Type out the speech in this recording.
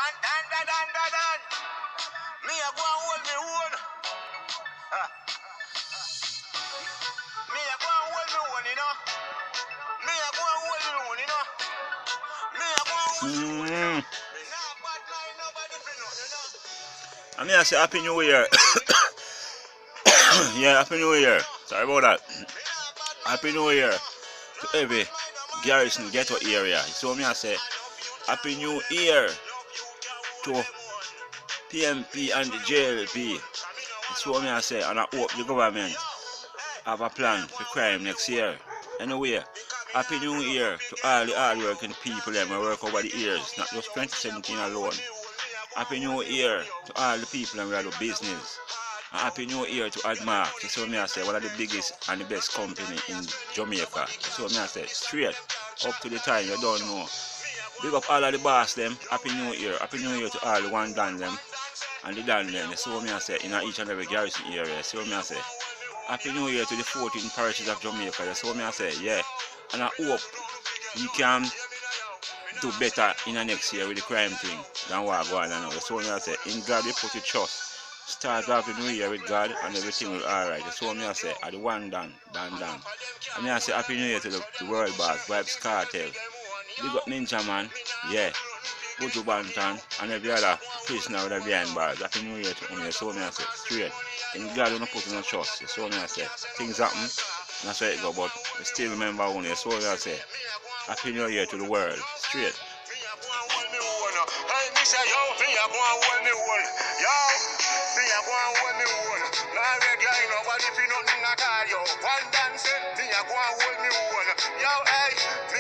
One dan. Me a go and hold me own. Me a go and hold me own, you know. Me a go and hold me own, you know. Me a go and hold me own, you know. Me nah bad mind nobody for nothing, you know. I mean, I say Happy New Year. Yeah, Happy New Year. Sorry about that. Happy New Year to every garrison ghetto area. So me I say Happy New Year to PMP and the JLP. So me I say, and I hope the government have a plan for crime next year. Anyway, Happy New Year to all the hardworking people that work over the years, not just 2017 alone. Happy New Year to all the people that do business. And Happy New Year to Admark. So me I say, one of the biggest and the best company in Jamaica. So me I say, straight up to the time you don't know. Big up all of the boss them. Happy New Year. Happy New Year to all the one done them and the done them. So me I say, in each and every garrison area. So me I say, Happy New Year to the 14 parishes of Jamaica. So me I say, yeah. And I hope we can do better in the next year with the crime thing than what I go on now. So me I say, in God we put your trust. Start off the new year with God and everything will alright. So me I say, at the one done. And me I say, Happy New Year to the world boss, vybz kartel. Big up Ninja man, yeah. Buju Bantan and every other prisoner with a behind bars. Happy New Year to me. So me I say, straight. In God we don't put in a trust. So me I say, things happen. And that's where it go, but we still remember only. So me I say, Happy New Year to the world. Straight. Hey, me say, yo, me a go and hold me own. Yo, me a go and hold me own. Nah regular, nobody fi nothing at all, yo. One dance, me a go and hold me own. Yo, hey.